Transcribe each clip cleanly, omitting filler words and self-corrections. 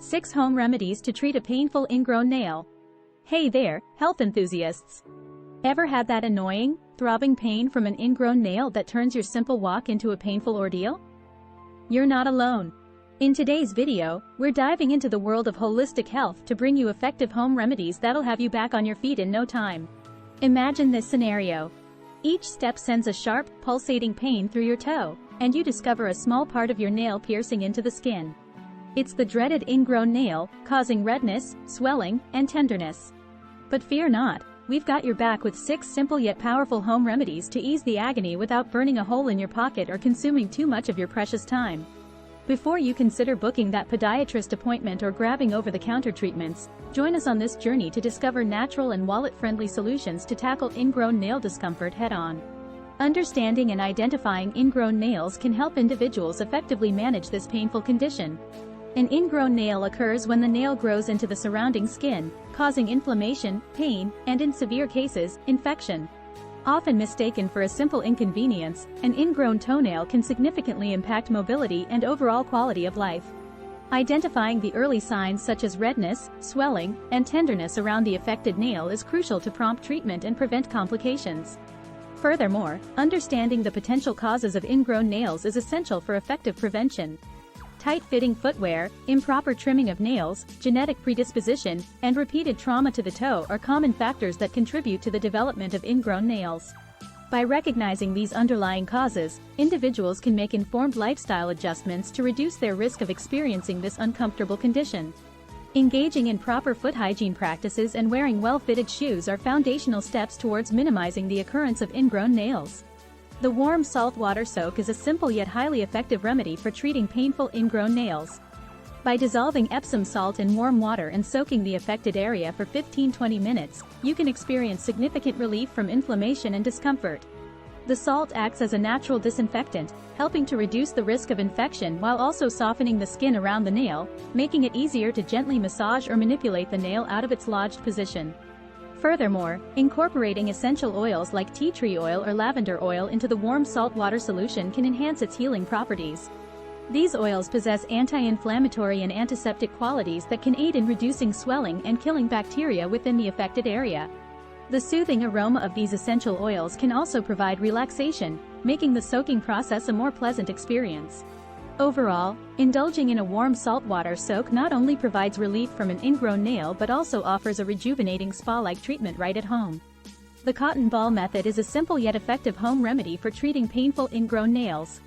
6 Home Remedies to Treat a Painful Ingrown Nail. Hey there, health enthusiasts! Ever had that annoying, throbbing pain from an ingrown nail that turns your simple walk into a painful ordeal? You're not alone. In today's video, we're diving into the world of holistic health to bring you effective home remedies that'll have you back on your feet in no time. Imagine this scenario. Each step sends a sharp, pulsating pain through your toe, and you discover a small part of your nail piercing into the skin. It's the dreaded ingrown nail, causing redness, swelling, and tenderness. But fear not, we've got your back with 6 simple yet powerful home remedies to ease the agony without burning a hole in your pocket or consuming too much of your precious time. Before you consider booking that podiatrist appointment or grabbing over-the-counter treatments, join us on this journey to discover natural and wallet-friendly solutions to tackle ingrown nail discomfort head-on. Understanding and identifying ingrown nails can help individuals effectively manage this painful condition. An ingrown nail occurs when the nail grows into the surrounding skin, causing inflammation, pain, and in severe cases, infection. Often mistaken for a simple inconvenience, an ingrown toenail can significantly impact mobility and overall quality of life. Identifying the early signs such as redness, swelling, and tenderness around the affected nail is crucial to prompt treatment and prevent complications. Furthermore, understanding the potential causes of ingrown nails is essential for effective prevention. Tight-fitting footwear, improper trimming of nails, genetic predisposition, and repeated trauma to the toe are common factors that contribute to the development of ingrown nails. By recognizing these underlying causes, individuals can make informed lifestyle adjustments to reduce their risk of experiencing this uncomfortable condition. Engaging in proper foot hygiene practices and wearing well-fitted shoes are foundational steps towards minimizing the occurrence of ingrown nails. The warm salt water soak is a simple yet highly effective remedy for treating painful ingrown nails. By dissolving Epsom salt in warm water and soaking the affected area for 15-20 minutes, you can experience significant relief from inflammation and discomfort. The salt acts as a natural disinfectant, helping to reduce the risk of infection while also softening the skin around the nail, making it easier to gently massage or manipulate the nail out of its lodged position. Furthermore, incorporating essential oils like tea tree oil or lavender oil into the warm salt water solution can enhance its healing properties. These oils possess anti-inflammatory and antiseptic qualities that can aid in reducing swelling and killing bacteria within the affected area. The soothing aroma of these essential oils can also provide relaxation, making the soaking process a more pleasant experience. Overall, indulging in a warm saltwater soak not only provides relief from an ingrown nail but also offers a rejuvenating spa-like treatment right at home. The cotton ball method is a simple yet effective home remedy for treating painful ingrown nails.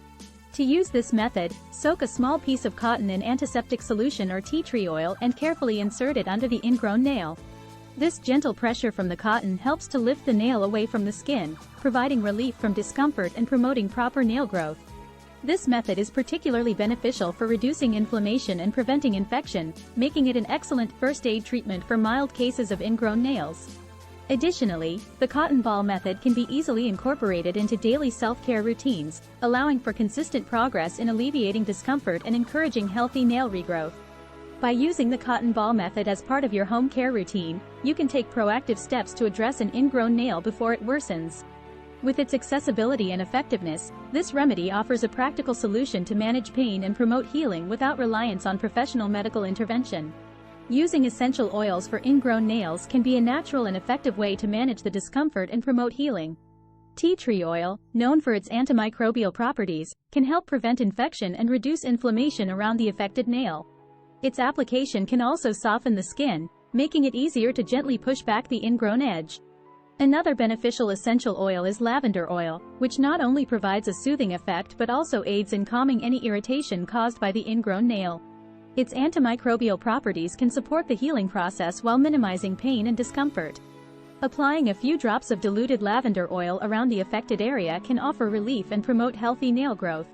To use this method, soak a small piece of cotton in antiseptic solution or tea tree oil and carefully insert it under the ingrown nail. This gentle pressure from the cotton helps to lift the nail away from the skin, providing relief from discomfort and promoting proper nail growth. This method is particularly beneficial for reducing inflammation and preventing infection, making it an excellent first aid treatment for mild cases of ingrown nails. Additionally, the cotton ball method can be easily incorporated into daily self-care routines, allowing for consistent progress in alleviating discomfort and encouraging healthy nail regrowth. By using the cotton ball method as part of your home care routine, you can take proactive steps to address an ingrown nail before it worsens. With its accessibility and effectiveness, this remedy offers a practical solution to manage pain and promote healing without reliance on professional medical intervention. Using essential oils for ingrown nails can be a natural and effective way to manage the discomfort and promote healing. Tea tree oil, known for its antimicrobial properties, can help prevent infection and reduce inflammation around the affected nail. Its application can also soften the skin, making it easier to gently push back the ingrown edge. Another beneficial essential oil is lavender oil, which not only provides a soothing effect but also aids in calming any irritation caused by the ingrown nail. Its antimicrobial properties can support the healing process while minimizing pain and discomfort. Applying a few drops of diluted lavender oil around the affected area can offer relief and promote healthy nail growth.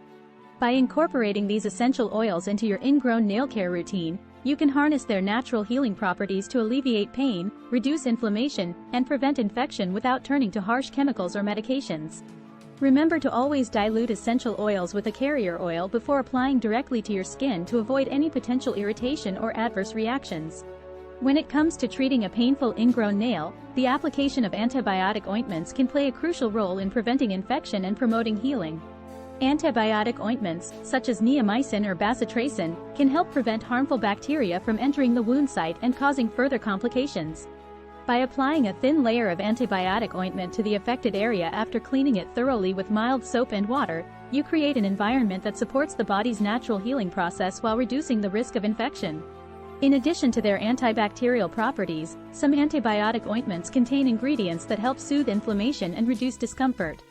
By incorporating these essential oils into your ingrown nail care routine, you can harness their natural healing properties to alleviate pain, reduce inflammation, and prevent infection without turning to harsh chemicals or medications. Remember to always dilute essential oils with a carrier oil before applying directly to your skin to avoid any potential irritation or adverse reactions. When it comes to treating a painful ingrown nail, the application of antibiotic ointments can play a crucial role in preventing infection and promoting healing. Antibiotic ointments, such as neomycin or bacitracin, can help prevent harmful bacteria from entering the wound site and causing further complications. By applying a thin layer of antibiotic ointment to the affected area after cleaning it thoroughly with mild soap and water, you create an environment that supports the body's natural healing process while reducing the risk of infection. In addition to their antibacterial properties, some antibiotic ointments contain ingredients that help soothe inflammation and reduce discomfort.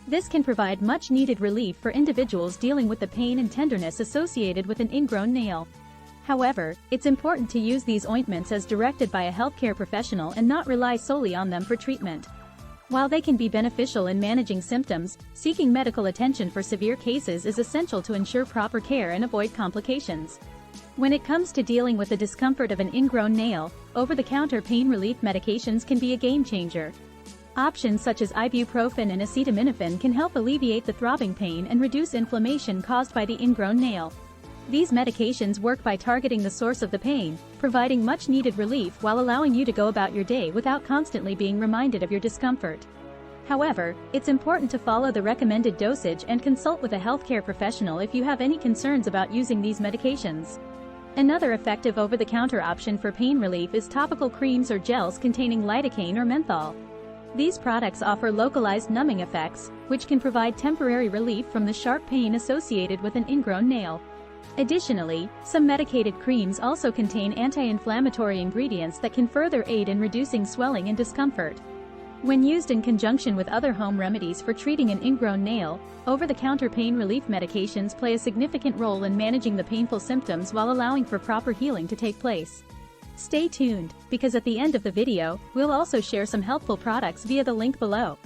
This can provide much-needed relief for individuals dealing with the pain and tenderness associated with an ingrown nail. However, it's important to use these ointments as directed by a healthcare professional and not rely solely on them for treatment. While they can be beneficial in managing symptoms, seeking medical attention for severe cases is essential to ensure proper care and avoid complications. When it comes to dealing with the discomfort of an ingrown nail, over-the-counter pain relief medications can be a game-changer. Options such as ibuprofen and acetaminophen can help alleviate the throbbing pain and reduce inflammation caused by the ingrown nail. These medications work by targeting the source of the pain, providing much-needed relief while allowing you to go about your day without constantly being reminded of your discomfort. However, it's important to follow the recommended dosage and consult with a healthcare professional if you have any concerns about using these medications. Another effective over-the-counter option for pain relief is topical creams or gels containing lidocaine or menthol. These products offer localized numbing effects, which can provide temporary relief from the sharp pain associated with an ingrown nail. Additionally, some medicated creams also contain anti-inflammatory ingredients that can further aid in reducing swelling and discomfort. When used in conjunction with other home remedies for treating an ingrown nail, over-the-counter pain relief medications play a significant role in managing the painful symptoms while allowing for proper healing to take place. Stay tuned, because at the end of the video, we'll also share some helpful products via the link below.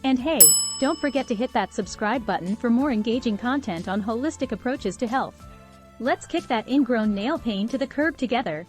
And hey, don't forget to hit that subscribe button for more engaging content on holistic approaches to health. Let's kick that ingrown nail pain to the curb together.